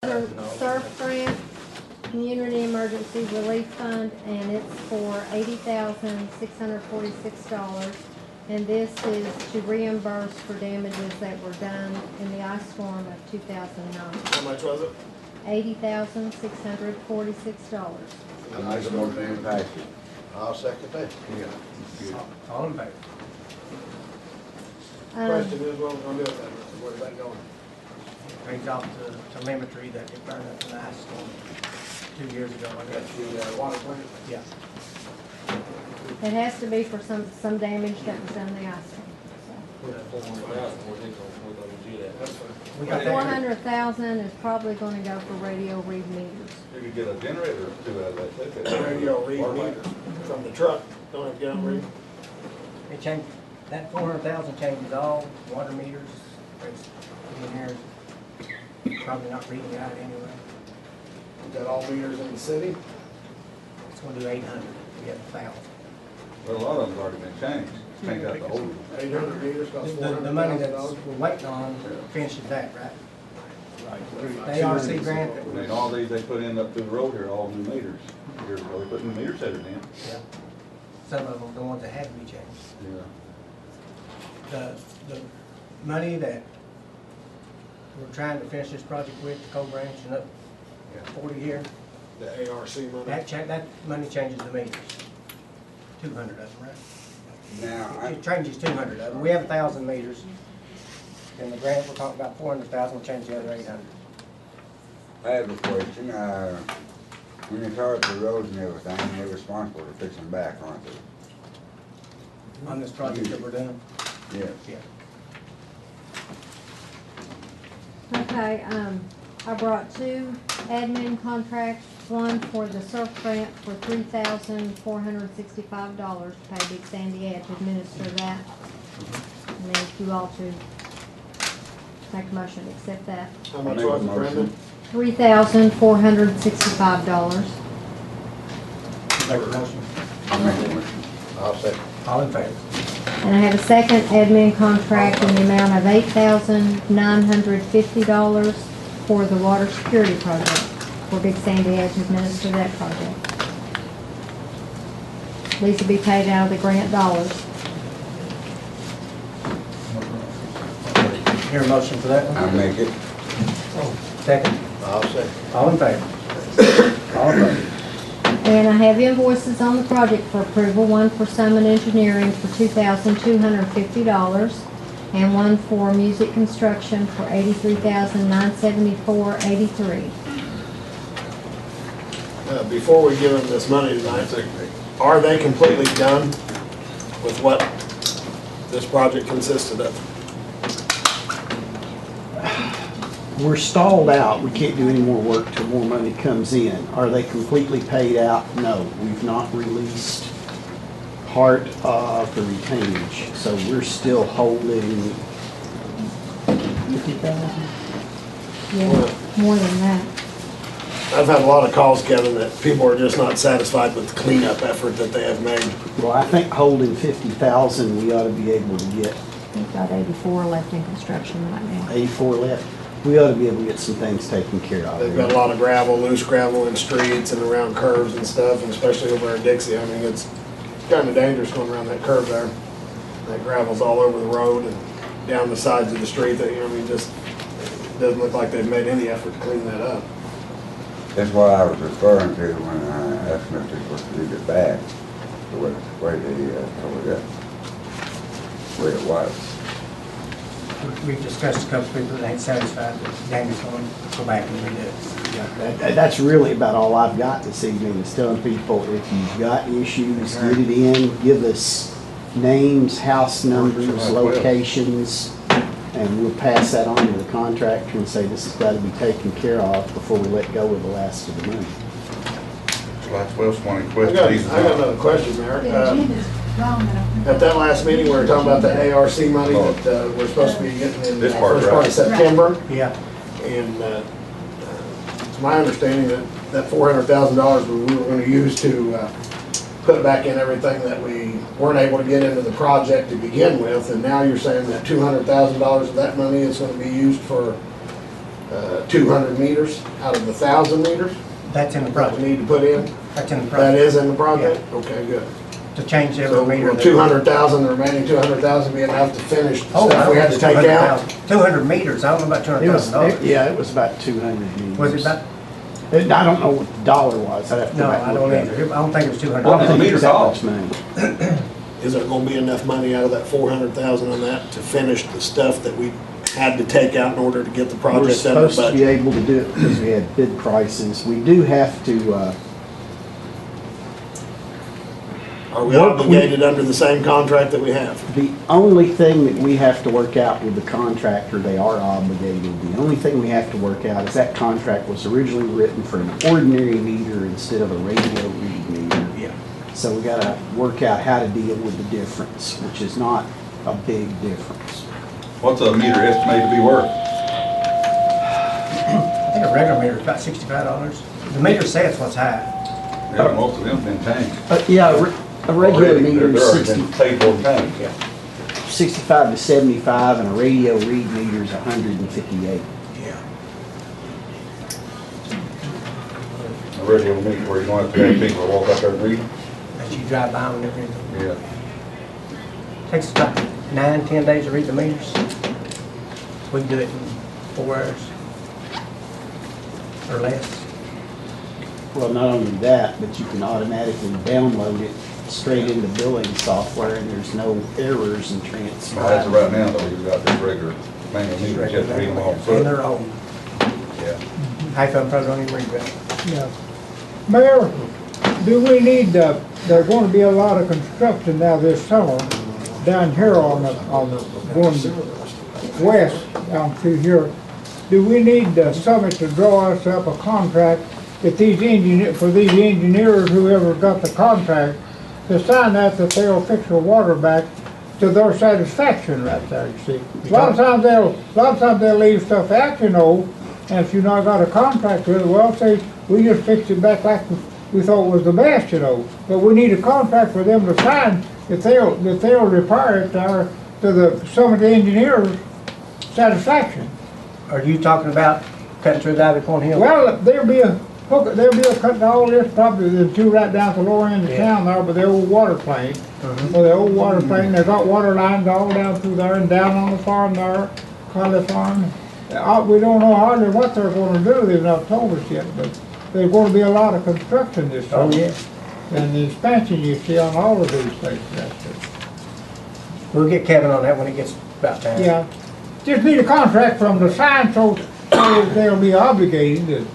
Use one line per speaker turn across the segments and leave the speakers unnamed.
Surf Grant Community Emergency Relief Fund, and it's for $80,646. And this is to reimburse for damages that were done in the ice storm of 2009.
How much was it?
$80,646.
I make a motion to pass it.
I'll second that.
All in favor?
Question is, what we're gonna do with that, where's that going?
Brings off the telemetry that it burned up in the ice storm 2 years ago, I guess.
That's the water plant?
Yeah.
It has to be for some damage that was done in the ice storm.
That's fine.
We got
So
that.
400,000 is probably gonna go for radio read meters.
You could get a generator or two out of that, too.
Radio read meter from the truck, don't have to get on read.
It changed, that 400,000 changes all water meters. It's in here, probably not reading it out anyway.
Is that all meters in the city?
It's gonna do 800, we have 1,000.
Well, a lot of them's already been changed. Changed out the old.
800 meters cost
The money that
$400,000.
we're waiting on finishes that, right? The ARC grant that
I
we,
mean, all these they put in up through the road here, all new meters. Years ago, they put new meter setters in.
yeah, some of them, the ones that had to be changed.
Yeah.
The money that we're trying to finish this project with, the Cold Branch and up 40 here,
The ARC money.
that money changes the meters. 200 of them, right?
Now,
It changes 200 of them. We have 1,000 meters. And the grant, we're talking about 400,000, we'll change the other 800.
I have a question. When you tar up the roads and everything, they're responsible for fixing them back, aren't they?
On this project that we're doing?
Yes.
Yeah.
Okay, I brought two admin contracts, one for the surf grant for $3,465 to pay Big Sandy Ed to administer that. And then you all to make a motion to accept that.
How much was it, Brenda?
$3,465.
Make a motion.
I'll make a motion.
I'll second.
All in favor?
And I have a second admin contract in the amount of $8,950 for the water security project, for Big Sandy Edge to administer that project. These will be paid out of the grant dollars.
Hear a motion for that one?
I'll make it.
Second?
I'll second.
All in favor? All in favor?
And I have invoices on the project for approval, one for Summon Engineering for $2,250, and one for Music Construction for $83,974.83.
Before we give them this money tonight, are they completely done with what this project consisted of?
We're stalled out. We can't do any more work till more money comes in. Are they completely paid out? No, we've not released part of the retainage, so we're still holding 50,000?
Yeah, more than that.
I've had a lot of calls, Kevin, that people are just not satisfied with the cleanup effort that they have made.
Well, I think holding 50,000, we ought to be able to get
We've got 84 left in construction right now.
84 left. We ought to be able to get some things taken care of.
They've got a lot of gravel, loose gravel in streets and around curves and stuff, and especially over in Dixie. I mean, it's kind of dangerous going around that curve there. That gravel's all over the road and down the sides of the street. That, you know, I mean, just doesn't look like they've made any effort to clean that up.
That's what I was referring to when I asked them if they're supposed to leave it back. The way they told it, the way it was.
We've discussed a couple people that ain't satisfied with Daniel's going to go back and redo it.
That's really about all I've got this evening, is telling people if you've got issues, get it in, give us names, house numbers, locations, and we'll pass that on to the contractor and say this has got to be taken care of before we let go of the last of the money.
Like Will's wanting
I
questions.
got another question there.
The agenda's wrong, I don't think.
At that last meeting, we were talking about the ARC money that we're supposed to be getting in the
This part,
first part of September.
Yeah.
And it's my understanding that $400,000 we were going to use to put back in everything that we weren't able to get into the project to begin with. And now you're saying that $200,000 of that money is going to be used for 200 meters out of the 1,000 meters
That's in the
that
project.
we need to put in?
That's in the
That
project.
is in the project? Okay, good.
To change every
So
meter.
will
that-
200,000, the remaining 200,000 be enough to finish the
Oh,
stuff we had to take out?
200 meters, I don't know about
It was,
$200,000.
yeah, it was about 200 meters.
Was it about?
I don't know what the dollar was. I'd have to go
No,
back
I
and
don't
look at it.
either. I don't think it was
I don't
200.
think it
meters
was that
off.
much money.
Is there gonna be enough money out of that 400,000 on that to finish the stuff that we had to take out in order to get the
We're
project under
supposed to be
budget?
able to do it because we had bid prices. We do have to,
Are we
Well, we-
obligated under the same contract that we have?
the only thing that we have to work out with the contractor, they are obligated. The only thing we have to work out is that contract was originally written for an ordinary meter instead of a radio read meter.
Yeah.
So we gotta work out how to deal with the difference, which is not a big difference.
What's a meter estimated to be worth?
I think a regular meter is about $65. The meter says what's high.
Yeah, most of them been changed.
Yeah, a regular
Already.
meter
They're
is
already been paid for and changed.
65 to 75, and a radio read meter is 158.
Yeah.
A radio meter where you don't have to have people walk out there and read.
As you drive by them and everything.
Yeah.
Takes about 9, 10 days to read the meters. We can do it in 4 hours. Or less.
Well, not only that, but you can automatically download it straight into billing software, and there's no errors in
Well, as
transfer.
of right now, though, you've got this regular manual meter, you have to read them all.
And they're old.
Yeah.
Half of them probably don't even read that.
Yeah. Mayor, do we need, there's gonna be a lot of construction now this summer down here on the, going west down through here. Do we need the Summit to draw us up a contract that these for these engineers, whoever got the contract, to sign that they'll fix the water back to their satisfaction right there, you see? A lot of times they'll leave stuff out, you know, and if you not got a contract with it, well, say, we just fixed it back like we thought was the best, you know. But we need a contract for them to sign that they'll repair it to the Summit engineers' satisfaction.
Are you talking about cutting through Ivy Point Hill?
Well, there'll be a cut to all this, probably the two right down to the lower end of town there, but the old water plane. Well, the old water plane, they got water lines all down through there and down on the farm there, Carly Farm. We don't know hardly what they're gonna do, they've not told us yet, but there's gonna be a lot of construction this summer.
Oh, yeah.
And the expansion you see on all of these places, that's it.
We'll get Kevin on that when it gets about time.
Yeah, just need a contract from the sign so they'll be obligated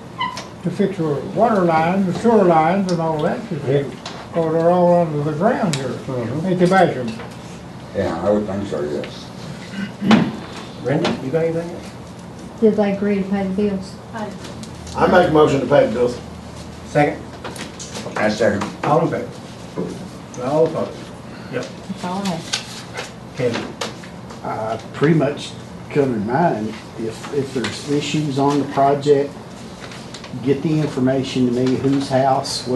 to fix the water lines, the sewer lines and all that, you see. Because they're all under the ground here, ain't they, Basham?
Yeah, I would think so, yes.
Brenda, you got anything else?
Did they agree to pay the bills?
I make a motion to pay the bills.
Second?
I second.
All in favor? All opposed? Yep.
That's all I have.
Kevin?
I pretty much covered mine. If there's issues on the project, get the information to me, whose house, what